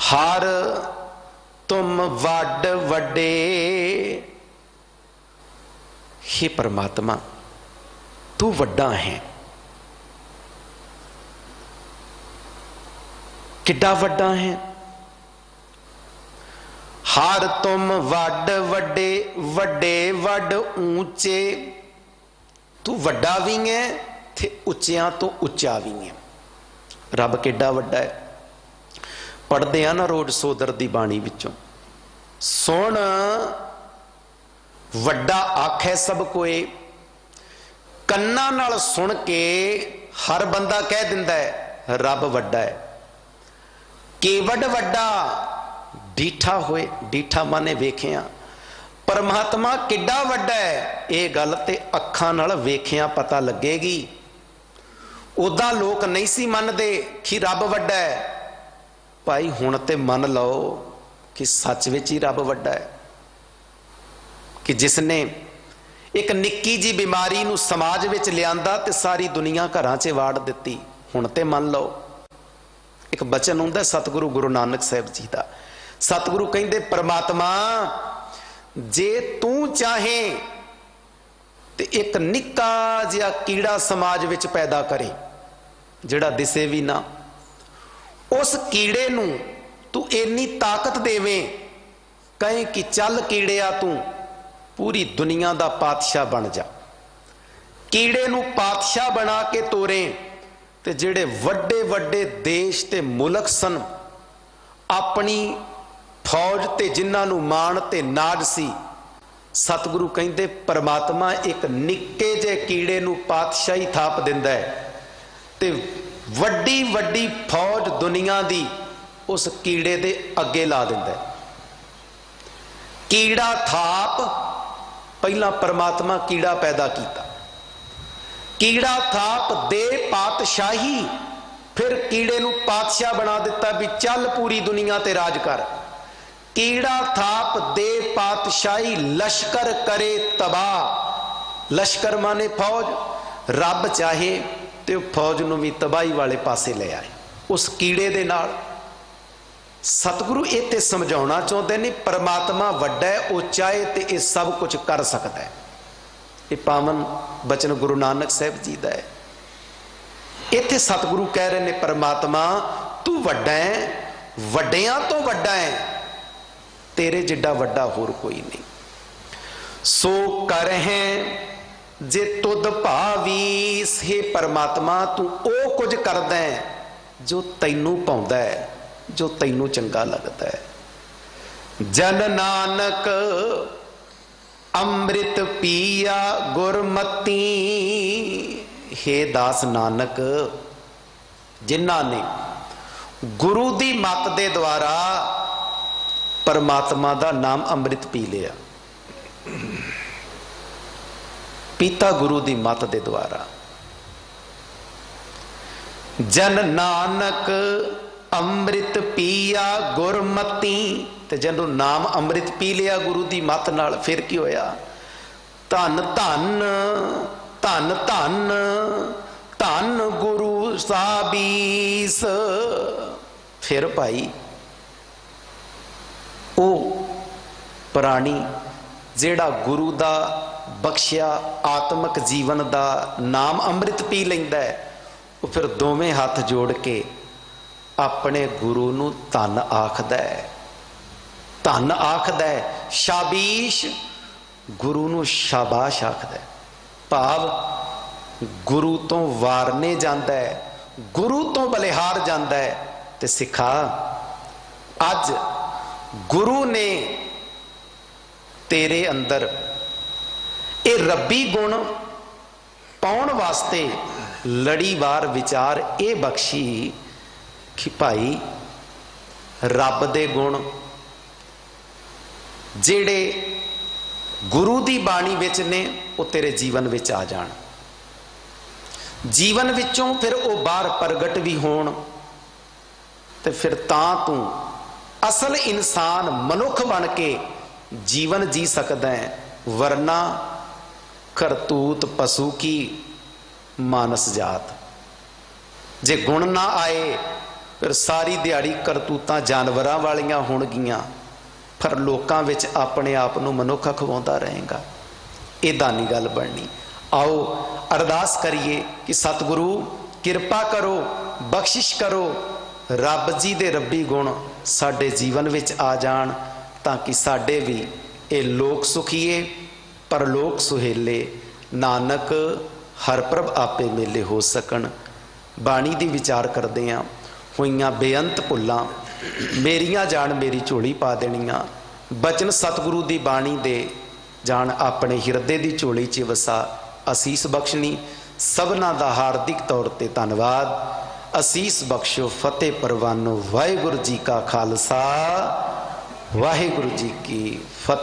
हर तुम वड वड्डे। हे परमात्मा तू वड्डा है, किड्डा वड्डा है। हर तुम वड वड्डे, वड्डे वड ऊंचे। तू वड्डा भी है ते उच्चियां तो उच्चा भी है। रब किड्डा वड्डा है। पढ़ते हैं ना रोज सोदर दी बाणी विचों, सुन वड्डा आखे सब कोई। कन्ना नाल सुन के हर बंदा कह दिंदा है रब वड्डा है। केवड वड्डा डीठा होए, डीठा माने वेखिया। परमात्मा किड्डा वड्डा है, ये गल ते अखां नाल वेखिया पता लगेगी। उदा लोग नहीं सी मनदे कि रब वड्डा है। भाई हुण ते मन लो कि सच विच ही रब वड्डा है, कि जिसने एक निक्की जी बीमारी नू समाज विच लियांदा ते सारी दुनिया घरां च वाड़ दित्ती। हुण ते मन लो। एक बचन हुंदा सतगुरु गुरु नानक साहिब जी का। सतगुरु कहंदे परमात्मा जे तू चाहे ते एक निक्का जिहा कीड़ा समाज विच पैदा करे जिहड़ा दिसे भी ना। उस कीड़े नू तू इन्नी ताकत देवे, कहे कि चल कीड़िया तू पूरी दुनिया दा पातशाह बन जा। कीड़े नू पातशाह बना के तोरे ते जिहड़े वड्डे वड्डे देश ते मुल्क सन, अपनी फौज ते जिन्हां नू मान ते नाज सी, सतगुरु कहंदे परमात्मा एक निक्के जे कीड़े नू पातशाही थाप दिंदा है ते वड्डी वड्डी फौज दुनिया दी उस कीड़े दे अगे ला दिंदा है। कीड़ा थाप पहला परमात्मा कीड़ा पैदा किया, कीड़ा थाप दे पातशाही, फिर कीड़े नू पातशाह बना दिता भी चल पूरी दुनिया ते राज कर। कीड़ा थाप दे पातशाही, लश्कर करे तबाह। लश्कर माने फौज। रब चाहे तो फौज नू भी तबाही वाले पासे ले आए उस कीड़े दे नाल। सतगुरु इत्थे समझाउणा चाहुंदे ने परमात्मा वड्डा है, वो चाहे तो यह सब कुछ कर सकता है। ये पावन बचन गुरु नानक साहिब जी का है। इत्थे सतगुरु कह रहे ने परमात्मा तू वड्डा है, ਵੱਡਿਆਂ ਤੋਂ ਵੱਡਾ ਹੈ, तेरे जिड्डा वड्डा होर कोई नहीं। सो कर है जे तुद भावीस, हे परमात्मा तू ओ कुछ करदा है जो तैनू पाउंदा है, जो तैनू चंगा लगता है। जन नानक अमृत पिया गुरमती, हे दास नानक जिन्हां ने गुरु दी मत दे द्वारा परमात्मा दा नाम अमृत पी लिया, पीता गुरु दी मत दे द्वारा। जन नानक अमृत पिया गुरमती, ते जदों नाम अमृत पी लिया गुरु दी मत नाल, फिर की होया? धन धन धन धन धन गुरु साबीस। फिर भाई ओ प्राणी जेड़ा गुरु दा बख्शिया आत्मक जीवन दा नाम अमृत पी लैंदा है, वो फिर दोवें हाथ जोड़ के अपने गुरु नू धन आखदा है, धन आखदा है। शाबीश, गुरु नू शाबाश आखदा है। भाव गुरु तो वारने जांदा है, गुरु तो बलिहार जांदा है। ते सिखा अज गुरु ने तेरे अंदर ये रब्बी गुण पाउण वास्ते लड़ीवार विचार ये बख्शी कि भाई रब दे गुण जेड़े गुरु दी बाणी विच ने वो तेरे जीवन विच आ जाण, जीवन विचों फिर वो बाहर प्रगट भी होण, ते फिर तां तू असल इंसान मनुख बन के जीवन जी सकता है। वरना करतूत पशु की मानस जात। जे गुण ना आए फिर सारी दिहाड़ी करतूतां जानवरां वालियां होणगियां, फिर लोकां विच अपने आप नूं मनुख खवाउंदा रहेगा। इदां नहीं गल बननी। आओ अरदास करिए कि सतगुरु किरपा करो, बख्शिश करो, रब जी दे रब्बी गुण साडे जीवन विच आ जाण, ताकि साडे भी ये लोक सुखीए परलोक सुहेले, नानक हर प्रभ आपे मेले हो सकन। बाणी दी विचार करदे आं, होइयां बेअंत भुल्लां मेरियां जान मेरी झोली पा देणियां। बचन सतगुरु दी बाणी दे जान अपने हिरदे दी झोली च वसा, असीस बख्शनी। सबना दा हार्दिक तौर ते धन्नवाद। असीस बख्शो, फतेह परवानो। वाहिगुरु जी का खालसा, वाहिगुरु जी की फतेह।